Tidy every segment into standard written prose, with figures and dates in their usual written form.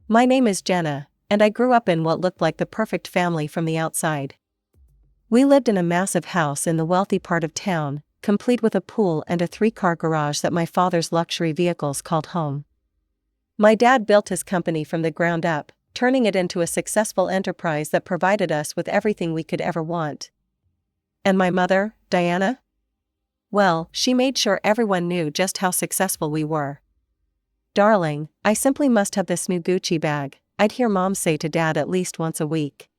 My name is Jenna, and I grew up in what looked like the perfect family from the outside. We lived in a massive house in the wealthy part of town, complete with a pool and a 3-car garage that my father's luxury vehicles called home. My dad built his company from the ground up, turning it into a successful enterprise that provided us with everything we could ever want. And my mother, Diana? Well, she made sure everyone knew just how successful we were. "Darling, I simply must have this new Gucci bag," I'd hear Mom say to Dad at least once a week.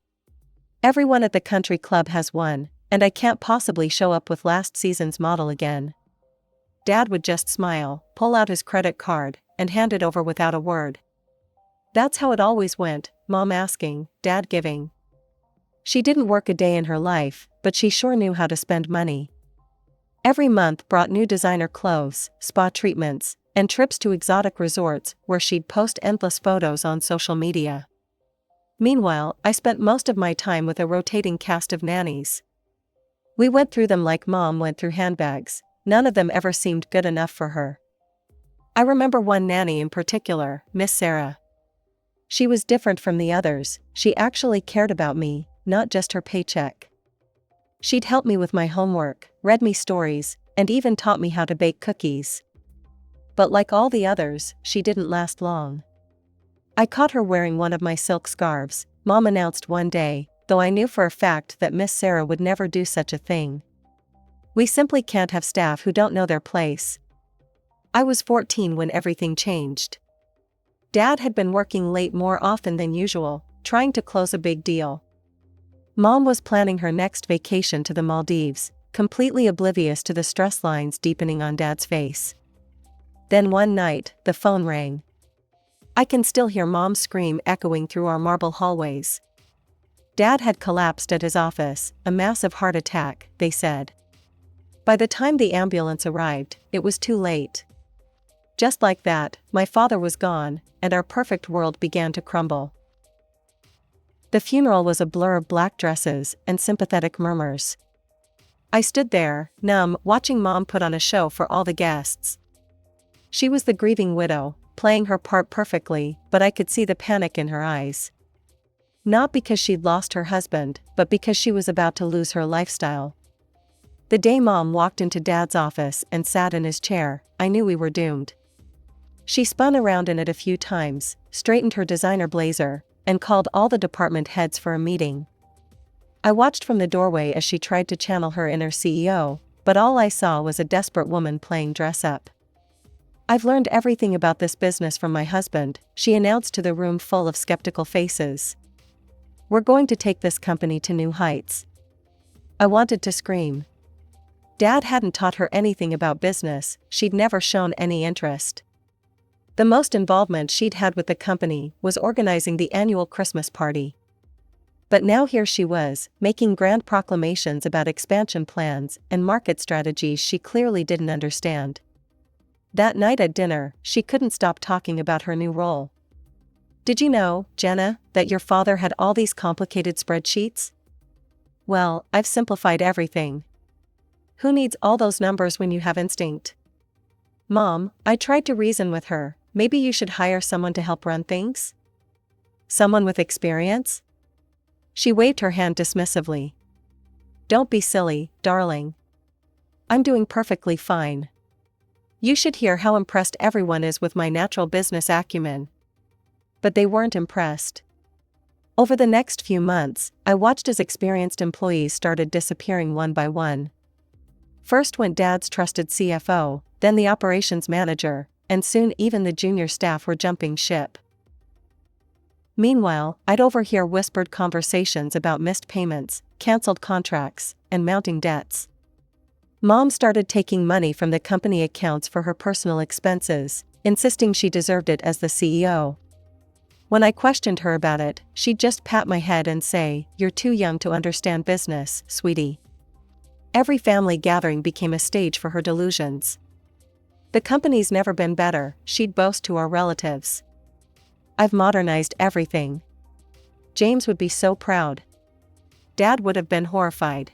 "Everyone at the country club has one, and I can't possibly show up with last season's model again." Dad would just smile, pull out his credit card, and hand it over without a word. That's how it always went, Mom asking, Dad giving. She didn't work a day in her life, but she sure knew how to spend money. Every month brought new designer clothes, spa treatments, and trips to exotic resorts where she'd post endless photos on social media. Meanwhile, I spent most of my time with a rotating cast of nannies. We went through them like Mom went through handbags. None of them ever seemed good enough for her. I remember one nanny in particular, Miss Sarah. She was different from the others. She actually cared about me, not just her paycheck. She'd help me with my homework, read me stories, and even taught me how to bake cookies. But like all the others, she didn't last long. I caught her wearing one of my silk scarves, Mom announced one day, though I knew for a fact that Miss Sarah would never do such a thing. "We simply can't have staff who don't know their place." I was 14 when everything changed. Dad had been working late more often than usual, trying to close a big deal. Mom was planning her next vacation to the Maldives, completely oblivious to the stress lines deepening on Dad's face. Then one night, the phone rang. I can still hear Mom's scream echoing through our marble hallways. Dad had collapsed at his office, a massive heart attack, they said. By the time the ambulance arrived, it was too late. Just like that, my father was gone, and our perfect world began to crumble. The funeral was a blur of black dresses and sympathetic murmurs. I stood there, numb, watching Mom put on a show for all the guests. She was the grieving widow, playing her part perfectly, but I could see the panic in her eyes. Not because she'd lost her husband, but because she was about to lose her lifestyle. The day Mom walked into Dad's office and sat in his chair, I knew we were doomed. She spun around in it a few times, straightened her designer blazer, and called all the department heads for a meeting. I watched from the doorway as she tried to channel her inner CEO, but all I saw was a desperate woman playing dress up. "I've learned everything about this business from my husband," she announced to the room full of skeptical faces. "We're going to take this company to new heights." I wanted to scream. Dad hadn't taught her anything about business, she'd never shown any interest. The most involvement she'd had with the company was organizing the annual Christmas party. But now here she was, making grand proclamations about expansion plans and market strategies she clearly didn't understand. That night at dinner, she couldn't stop talking about her new role. "Did you know, Jenna, that your father had all these complicated spreadsheets? Well, I've simplified everything. Who needs all those numbers when you have instinct?" "Mom," I tried to reason with her, "maybe you should hire someone to help run things? Someone with experience?" She waved her hand dismissively. "Don't be silly, darling. I'm doing perfectly fine. You should hear how impressed everyone is with my natural business acumen." But they weren't impressed. Over the next few months, I watched as experienced employees started disappearing one by one. First went Dad's trusted CFO, then the operations manager, and soon even the junior staff were jumping ship. Meanwhile, I'd overhear whispered conversations about missed payments, canceled contracts, and mounting debts. Mom started taking money from the company accounts for her personal expenses, insisting she deserved it as the CEO. When I questioned her about it, she'd just pat my head and say, "You're too young to understand business, sweetie." Every family gathering became a stage for her delusions. "The company's never been better," she'd boast to our relatives. "I've modernized everything. James would be so proud." Dad would have been horrified.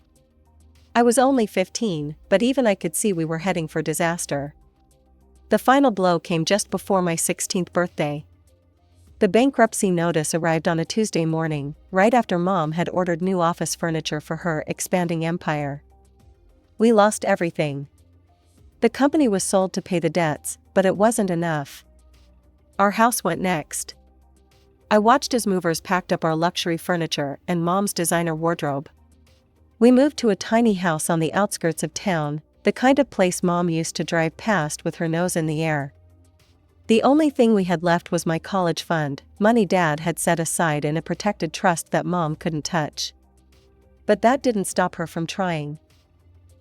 I was only 15, but even I could see we were heading for disaster. The final blow came just before my 16th birthday. The bankruptcy notice arrived on a Tuesday morning, right after Mom had ordered new office furniture for her expanding empire. We lost everything. The company was sold to pay the debts, but it wasn't enough. Our house went next. I watched as movers packed up our luxury furniture and Mom's designer wardrobe. We moved to a tiny house on the outskirts of town, the kind of place Mom used to drive past with her nose in the air. The only thing we had left was my college fund, money Dad had set aside in a protected trust that Mom couldn't touch. But that didn't stop her from trying.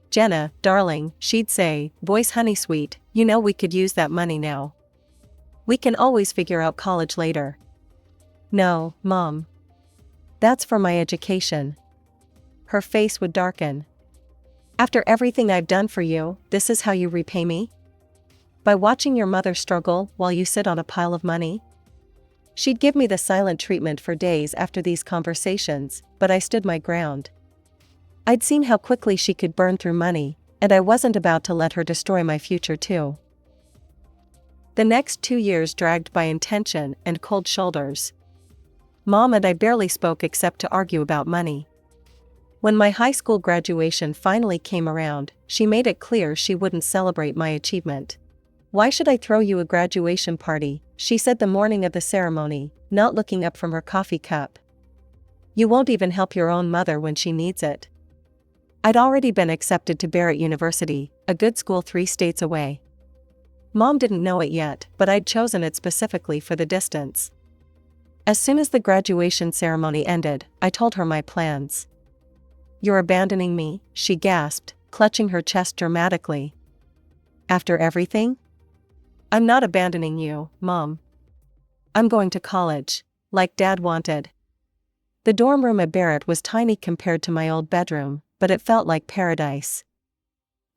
"Jenna, darling," she'd say, "voice honey sweet, you know we could use that money now. We can always figure out college later." "No, Mom. That's for my education." Her face would darken. "After everything I've done for you, this is how you repay me? By watching your mother struggle while you sit on a pile of money?" She'd give me the silent treatment for days after these conversations, but I stood my ground. I'd seen how quickly she could burn through money, and I wasn't about to let her destroy my future too. The next 2 years dragged by in tension and cold shoulders. Mom and I barely spoke except to argue about money. When my high school graduation finally came around, she made it clear she wouldn't celebrate my achievement. "Why should I throw you a graduation party?" she said the morning of the ceremony, not looking up from her coffee cup. "You won't even help your own mother when she needs it." I'd already been accepted to Barrett University, a good school 3 states away. Mom didn't know it yet, but I'd chosen it specifically for the distance. As soon as the graduation ceremony ended, I told her my plans. "You're abandoning me?" she gasped, clutching her chest dramatically. "After everything?" "I'm not abandoning you, Mom. I'm going to college, like Dad wanted." The dorm room at Barrett was tiny compared to my old bedroom, but it felt like paradise.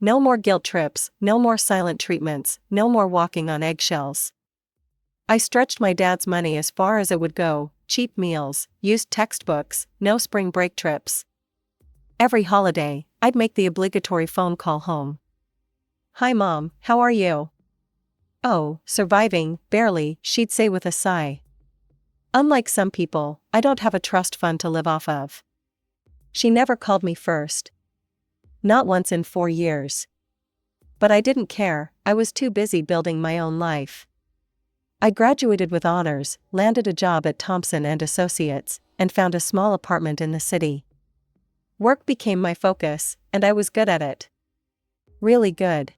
No more guilt trips, no more silent treatments, no more walking on eggshells. I stretched my dad's money as far as it would go, cheap meals, used textbooks, no spring break trips. Every holiday, I'd make the obligatory phone call home. "Hi Mom, how are you?" "Oh, surviving, barely," she'd say with a sigh. "Unlike some people, I don't have a trust fund to live off of." She never called me first. Not once in 4 years. But I didn't care, I was too busy building my own life. I graduated with honors, landed a job at Thompson and Associates, and found a small apartment in the city. Work became my focus, and I was good at it. Really good.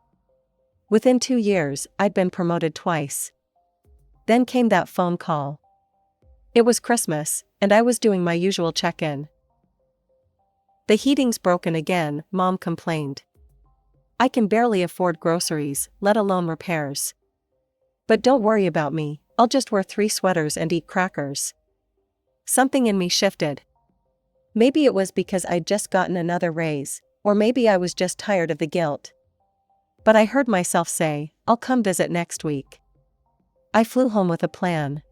Within 2 years, I'd been promoted twice. Then came that phone call. It was Christmas, and I was doing my usual check-in. "The heating's broken again," Mom complained. "I can barely afford groceries, let alone repairs. But don't worry about me, I'll just wear 3 sweaters and eat crackers." Something in me shifted. Maybe it was because I'd just gotten another raise, or maybe I was just tired of the guilt. But I heard myself say, "I'll come visit next week." I flew home with a plan.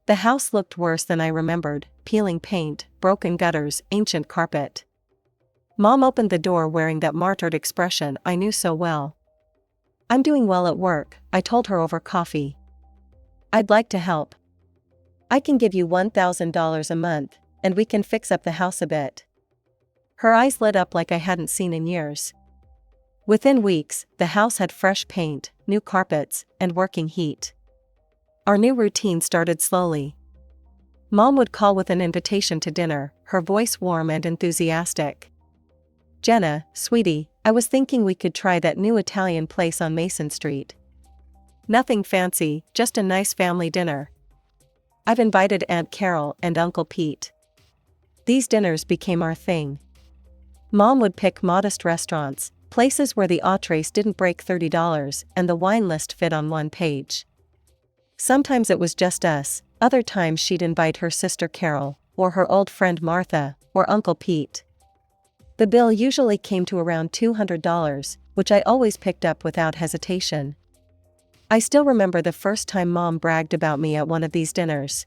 The house looked worse than I remembered, peeling paint, broken gutters, ancient carpet. Mom opened the door wearing that martyred expression I knew so well. "I'm doing well at work," I told her over coffee. "I'd like to help. I can give you $1,000 a month, and we can fix up the house a bit." Her eyes lit up like I hadn't seen in years. Within weeks, the house had fresh paint, new carpets, and working heat. Our new routine started slowly. Mom would call with an invitation to dinner, her voice warm and enthusiastic. "Jenna, sweetie, I was thinking we could try that new Italian place on Mason Street. Nothing fancy, just a nice family dinner. I've invited Aunt Carol and Uncle Pete." These dinners became our thing. Mom would pick modest restaurants, places where the entrees didn't break $30 and the wine list fit on one page. Sometimes it was just us, other times she'd invite her sister Carol, or her old friend Martha, or Uncle Pete. The bill usually came to around $200, which I always picked up without hesitation. I still remember the first time Mom bragged about me at one of these dinners.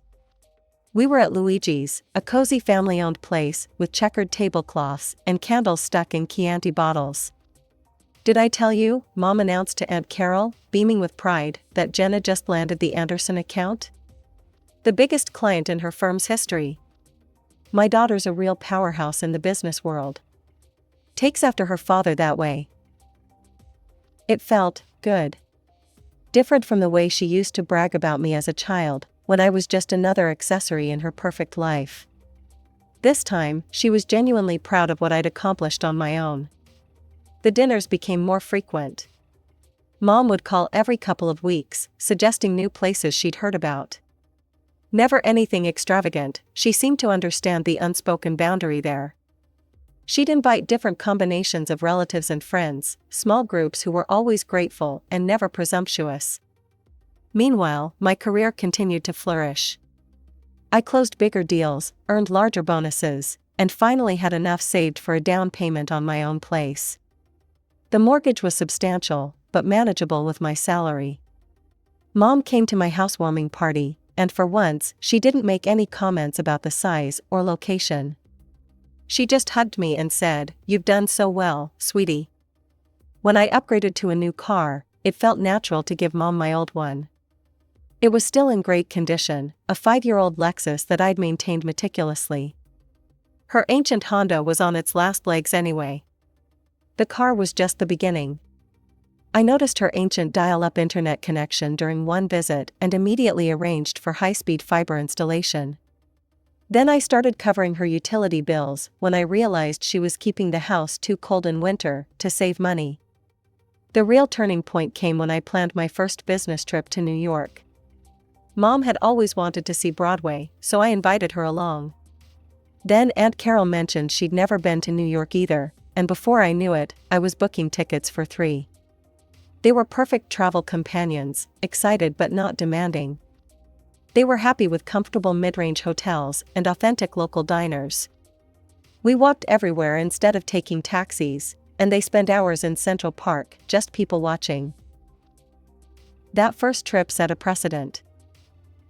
We were at Luigi's, a cozy family-owned place with checkered tablecloths and candles stuck in Chianti bottles. "Did I tell you," Mom announced to Aunt Carol, beaming with pride, "that Jenna just landed the Anderson account?" The biggest client in her firm's history. My daughter's a real powerhouse in the business world. Takes after her father that way. It felt good. Different from the way she used to brag about me as a child, when I was just another accessory in her perfect life. This time, she was genuinely proud of what I'd accomplished on my own. The dinners became more frequent. Mom would call every couple of weeks, suggesting new places she'd heard about. Never anything extravagant, she seemed to understand the unspoken boundary there. She'd invite different combinations of relatives and friends, small groups who were always grateful and never presumptuous. Meanwhile, my career continued to flourish. I closed bigger deals, earned larger bonuses, and finally had enough saved for a down payment on my own place. The mortgage was substantial, but manageable with my salary. Mom came to my housewarming party, and for once, she didn't make any comments about the size or location. She just hugged me and said, "You've done so well, sweetie." When I upgraded to a new car, it felt natural to give Mom my old one. It was still in great condition, a 5-year-old Lexus that I'd maintained meticulously. Her ancient Honda was on its last legs anyway. The car was just the beginning. I noticed her ancient dial-up internet connection during one visit and immediately arranged for high-speed fiber installation. Then I started covering her utility bills when I realized she was keeping the house too cold in winter to save money. The real turning point came when I planned my first business trip to New York. Mom had always wanted to see Broadway, so I invited her along. Then Aunt Carol mentioned she'd never been to New York either, and before I knew it, I was booking tickets for 3. They were perfect travel companions, excited but not demanding. They were happy with comfortable mid-range hotels and authentic local diners. We walked everywhere instead of taking taxis, and they spent hours in Central Park, just people watching. That first trip set a precedent.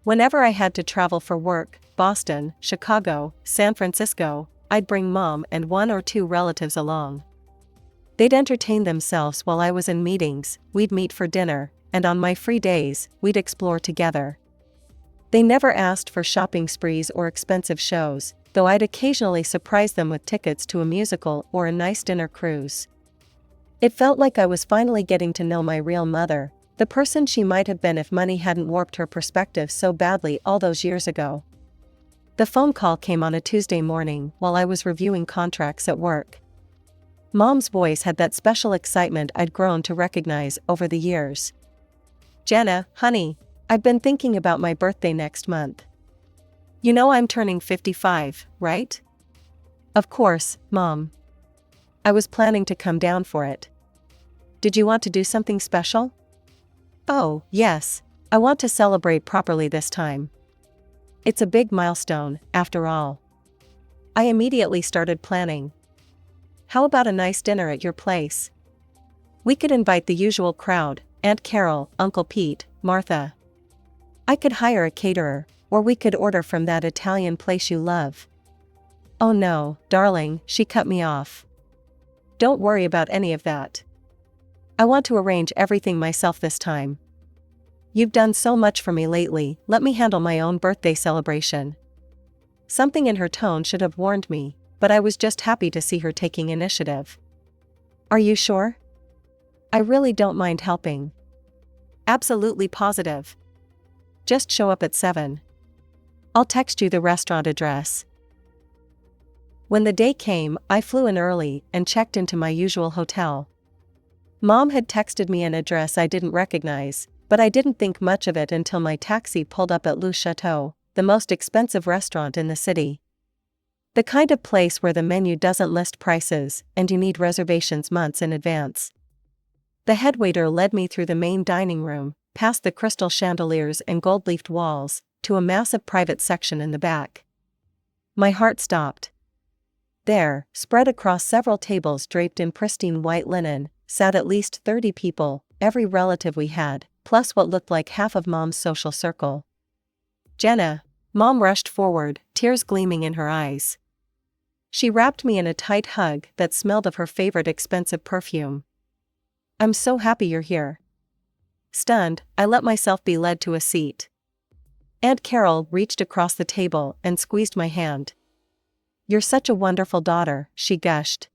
Whenever I had to travel for work, Boston, Chicago, San Francisco, I'd bring Mom and 1 or 2 relatives along. They'd entertain themselves while I was in meetings, we'd meet for dinner, and on my free days, we'd explore together. They never asked for shopping sprees or expensive shows, though I'd occasionally surprise them with tickets to a musical or a nice dinner cruise. It felt like I was finally getting to know my real mother, the person she might have been if money hadn't warped her perspective so badly all those years ago. The phone call came on a Tuesday morning while I was reviewing contracts at work. Mom's voice had that special excitement I'd grown to recognize over the years. "Jenna, honey, I've been thinking about my birthday next month. You know I'm turning 55, right?" "Of course, Mom. I was planning to come down for it. Did you want to do something special?" "Oh, yes, I want to celebrate properly this time. It's a big milestone, after all." I immediately started planning. "How about a nice dinner at your place? We could invite the usual crowd, Aunt Carol, Uncle Pete, Martha. I could hire a caterer, or we could order from that Italian place you love." "Oh no, darling," she cut me off. "Don't worry about any of that. I want to arrange everything myself this time. You've done so much for me lately, let me handle my own birthday celebration." Something in her tone should have warned me, but I was just happy to see her taking initiative. "Are you sure? I really don't mind helping." "Absolutely positive. Just show up at 7. I'll text you the restaurant address." When the day came, I flew in early and checked into my usual hotel. Mom had texted me an address I didn't recognize, but I didn't think much of it until my taxi pulled up at Le Chateau, the most expensive restaurant in the city. The kind of place where the menu doesn't list prices and you need reservations months in advance. The headwaiter led me through the main dining room, past the crystal chandeliers and gold-leafed walls, to a massive private section in the back. My heart stopped. There, spread across several tables draped in pristine white linen, sat at least 30 people, every relative we had, plus what looked like half of Mom's social circle. "Jenna," Mom rushed forward, tears gleaming in her eyes. She wrapped me in a tight hug that smelled of her favorite expensive perfume. "I'm so happy you're here." Stunned, I let myself be led to a seat. Aunt Carol reached across the table and squeezed my hand. "You're such a wonderful daughter," she gushed.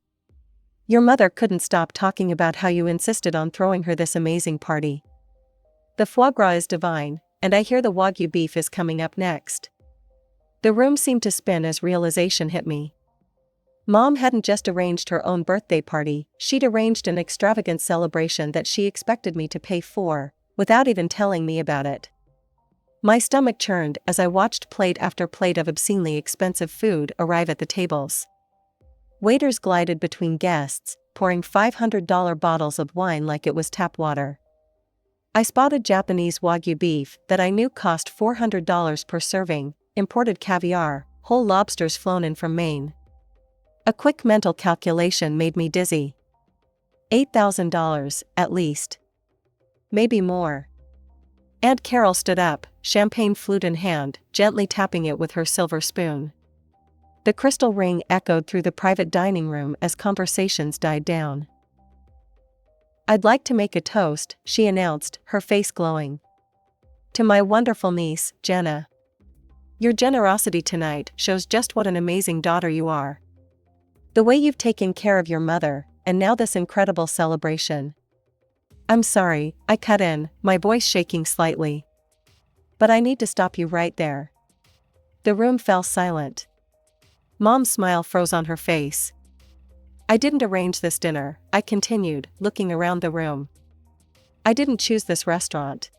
"Your mother couldn't stop talking about how you insisted on throwing her this amazing party. The foie gras is divine, and I hear the Wagyu beef is coming up next." The room seemed to spin as realization hit me. Mom hadn't just arranged her own birthday party, she'd arranged an extravagant celebration that she expected me to pay for, without even telling me about it. My stomach churned as I watched plate after plate of obscenely expensive food arrive at the tables. Waiters glided between guests, pouring $500 bottles of wine like it was tap water. I spotted Japanese Wagyu beef that I knew cost $400 per serving, imported caviar, whole lobsters flown in from Maine. A quick mental calculation made me dizzy. $8,000, at least. Maybe more. Aunt Carol stood up, champagne flute in hand, gently tapping it with her silver spoon. The crystal ring echoed through the private dining room as conversations died down. "I'd like to make a toast," she announced, her face glowing. "To my wonderful niece, Jenna. Your generosity tonight shows just what an amazing daughter you are. The way you've taken care of your mother, and now this incredible celebration." "I'm sorry," I cut in, my voice shaking slightly. "But I need to stop you right there." The room fell silent. Mom's smile froze on her face. "I didn't arrange this dinner," I continued, looking around the room. "I didn't choose this restaurant.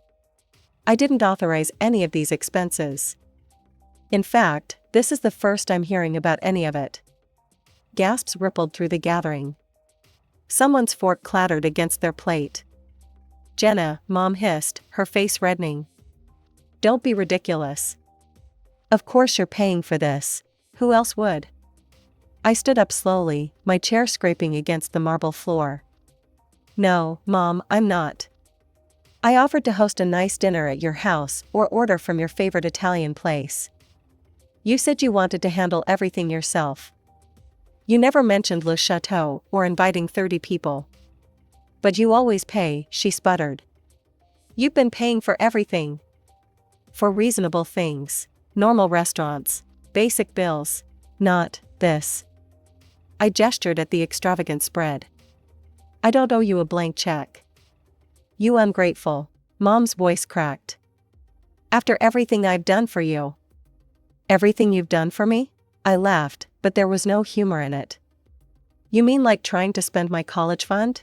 I didn't authorize any of these expenses. In fact, this is the first I'm hearing about any of it." Gasps rippled through the gathering. Someone's fork clattered against their plate. "Jenna," Mom hissed, her face reddening. "Don't be ridiculous. Of course you're paying for this. Who else would?" I stood up slowly, my chair scraping against the marble floor. "No, Mom, I'm not. I offered to host a nice dinner at your house or order from your favorite Italian place. You said you wanted to handle everything yourself. You never mentioned Le Chateau or inviting 30 people. But you always pay," she sputtered. "You've been paying for everything. For reasonable things, normal restaurants, basic bills. Not this." I gestured at the extravagant spread. "I don't owe you a blank check." "You ungrateful." Mom's voice cracked. "After everything I've done for you." "Everything you've done for me?" I laughed, but there was no humor in it. "You mean like trying to spend my college fund?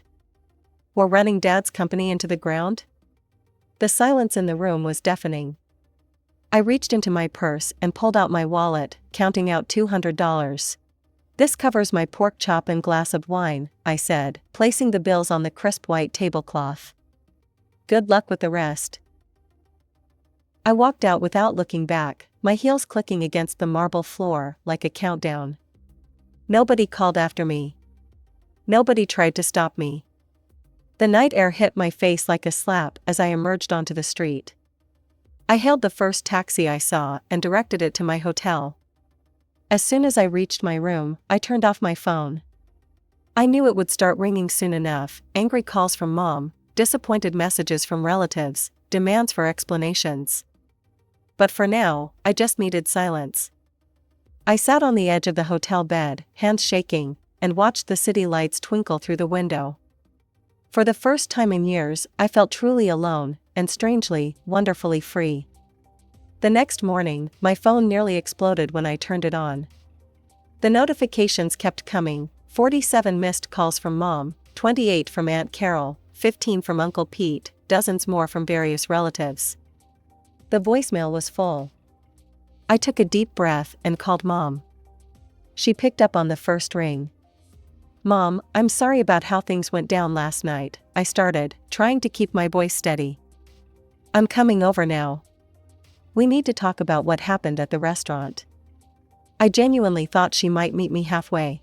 Or running Dad's company into the ground?" The silence in the room was deafening. I reached into my purse and pulled out my wallet, counting out $200. "This covers my pork chop and glass of wine," I said, placing the bills on the crisp white tablecloth. "Good luck with the rest." I walked out without looking back, my heels clicking against the marble floor like a countdown. Nobody called after me. Nobody tried to stop me. The night air hit my face like a slap as I emerged onto the street. I hailed the first taxi I saw and directed it to my hotel. As soon as I reached my room, I turned off my phone. I knew it would start ringing soon enough, angry calls from Mom, disappointed messages from relatives, demands for explanations. But for now, I just needed silence. I sat on the edge of the hotel bed, hands shaking, and watched the city lights twinkle through the window. For the first time in years, I felt truly alone, and strangely, wonderfully free. The next morning, my phone nearly exploded when I turned it on. The notifications kept coming, 47 missed calls from Mom, 28 from Aunt Carol, 15 from Uncle Pete, dozens more from various relatives. The voicemail was full. I took a deep breath and called Mom. She picked up on the first ring. "Mom, I'm sorry about how things went down last night," I started, trying to keep my voice steady. "I'm coming over now. We need to talk about what happened at the restaurant." I genuinely thought she might meet me halfway.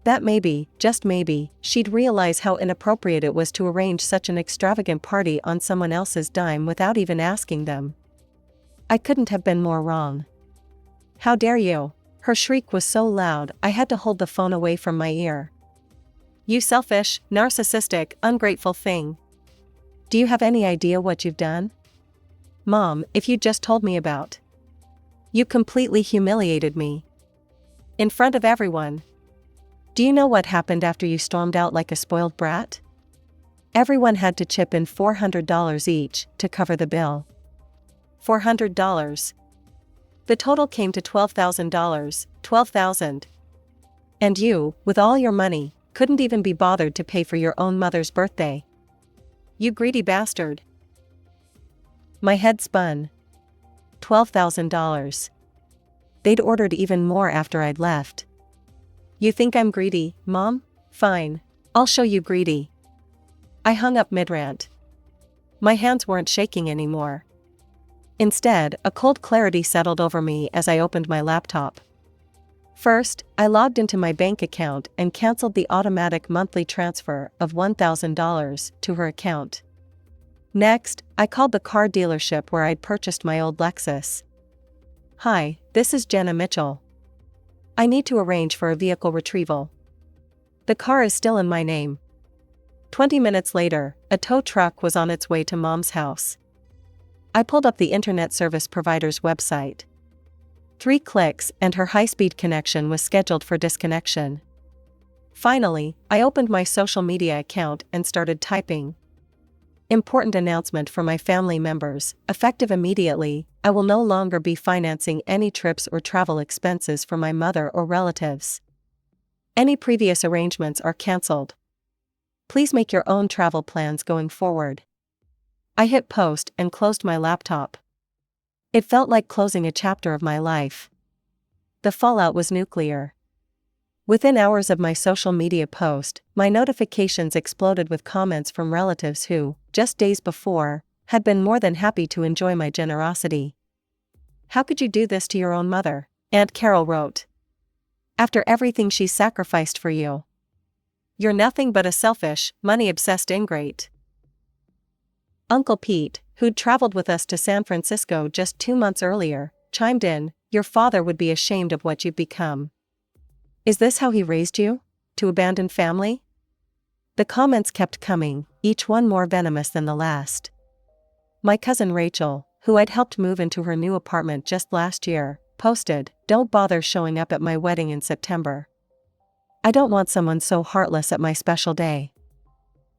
That maybe, just maybe, she'd realize how inappropriate it was to arrange such an extravagant party on someone else's dime without even asking them. I couldn't have been more wrong. "How dare you!" Her shriek was so loud I had to hold the phone away from my ear. "You selfish, narcissistic, ungrateful thing. Do you have any idea what you've done? Mom, if you just told me about. You completely humiliated me. In front of everyone. Do you know what happened after you stormed out like a spoiled brat? Everyone had to chip in $400 each to cover the bill. $400. The total came to $12,000, $12,000. And you, with all your money, couldn't even be bothered to pay for your own mother's birthday. You greedy bastard. My head spun. $12,000. They'd ordered even more after I'd left. You think I'm greedy, Mom? Fine. I'll show you greedy. I hung up mid-rant. My hands weren't shaking anymore. Instead, a cold clarity settled over me as I opened my laptop. First, I logged into my bank account and canceled the automatic monthly transfer of $1,000 to her account. Next, I called the car dealership where I'd purchased my old Lexus. Hi, this is Jenna Mitchell. I need to arrange for a vehicle retrieval. The car is still in my name. 20 minutes later, a tow truck was on its way to Mom's house. I pulled up the internet service provider's website. 3 clicks and her high-speed connection was scheduled for disconnection. Finally, I opened my social media account and started typing. Important announcement for my family members, effective immediately, I will no longer be financing any trips or travel expenses for my mother or relatives. Any previous arrangements are cancelled. Please make your own travel plans going forward. I hit post and closed my laptop. It felt like closing a chapter of my life. The fallout was nuclear. Within hours of my social media post, my notifications exploded with comments from relatives who, just days before, had been more than happy to enjoy my generosity. How could you do this to your own mother? Aunt Carol wrote. After everything she sacrificed for you. You're nothing but a selfish, money-obsessed ingrate. Uncle Pete, who'd traveled with us to San Francisco just 2 months earlier, chimed in, your father would be ashamed of what you've become. Is this how he raised you? To abandon family? The comments kept coming, each one more venomous than the last. My cousin Rachel, who I'd helped move into her new apartment just last year, posted, don't bother showing up at my wedding in September. I don't want someone so heartless at my special day.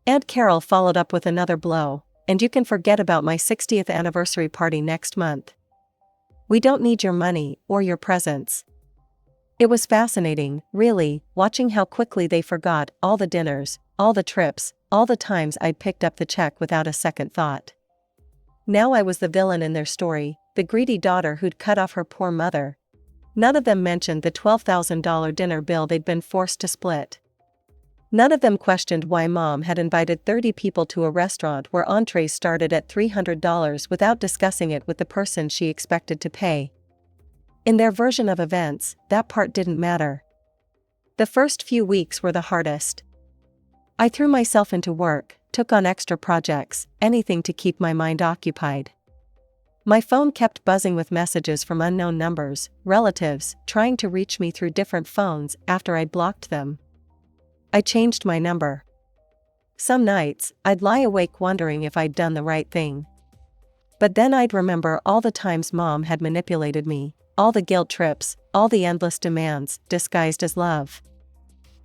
Aunt Carol followed up with another blow, and you can forget about my 60th anniversary party next month. We don't need your money or your presents. It was fascinating, really, watching how quickly they forgot all the dinners, all the trips, all the times I'd picked up the check without a second thought. Now I was the villain in their story, the greedy daughter who'd cut off her poor mother. None of them mentioned the $12,000 dinner bill they'd been forced to split. None of them questioned why Mom had invited 30 people to a restaurant where entrees started at $300 without discussing it with the person she expected to pay. In their version of events, that part didn't matter. The first few weeks were the hardest. I threw myself into work, took on extra projects, anything to keep my mind occupied. My phone kept buzzing with messages from unknown numbers, relatives, trying to reach me through different phones after I'd blocked them. I changed my number. Some nights, I'd lie awake wondering if I'd done the right thing. But then I'd remember all the times Mom had manipulated me, all the guilt trips, all the endless demands, disguised as love.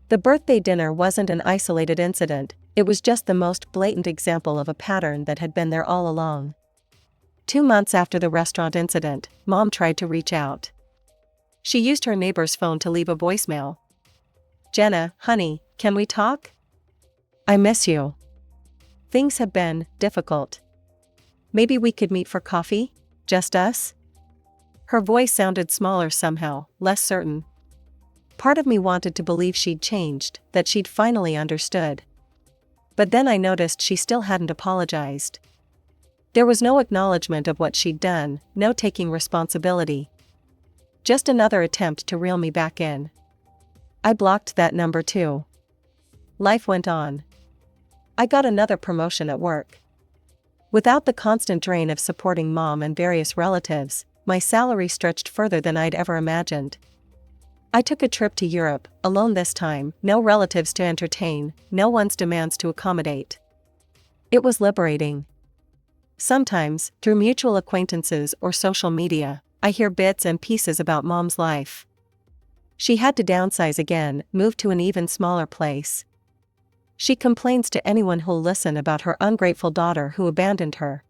The birthday dinner wasn't an isolated incident, it was just the most blatant example of a pattern that had been there all along. 2 months after the restaurant incident, Mom tried to reach out. She used her neighbor's phone to leave a voicemail. Jenna, honey, can we talk? I miss you. Things have been difficult. Maybe we could meet for coffee? Just us? Her voice sounded smaller somehow, less certain. Part of me wanted to believe she'd changed, that she'd finally understood. But then I noticed she still hadn't apologized. There was no acknowledgement of what she'd done, no taking responsibility. Just another attempt to reel me back in. I blocked that number too. Life went on. I got another promotion at work. Without the constant drain of supporting Mom and various relatives, my salary stretched further than I'd ever imagined. I took a trip to Europe, alone this time, no relatives to entertain, no one's demands to accommodate. It was liberating. Sometimes, through mutual acquaintances or social media, I hear bits and pieces about Mom's life. She had to downsize again, move to an even smaller place. She complains to anyone who'll listen about her ungrateful daughter who abandoned her.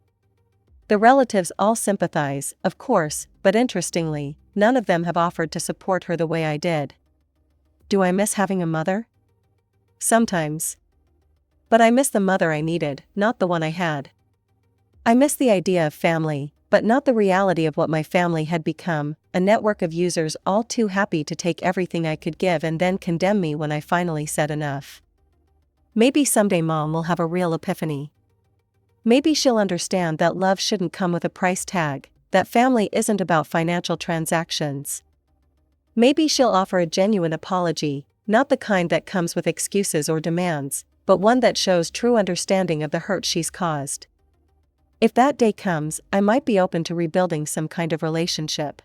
The relatives all sympathize, of course, but interestingly, none of them have offered to support her the way I did. Do I miss having a mother? Sometimes. But I miss the mother I needed, not the one I had. I miss the idea of family, but not the reality of what my family had become, a network of users all too happy to take everything I could give and then condemn me when I finally said enough. Maybe someday Mom will have a real epiphany. Maybe she'll understand that love shouldn't come with a price tag, that family isn't about financial transactions. Maybe she'll offer a genuine apology, not the kind that comes with excuses or demands, but one that shows true understanding of the hurt she's caused. If that day comes, I might be open to rebuilding some kind of relationship.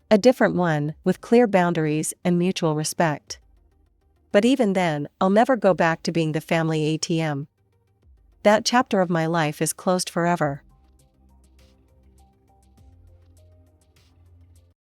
A different one, with clear boundaries and mutual respect. But even then, I'll never go back to being the family ATM. That chapter of my life is closed forever.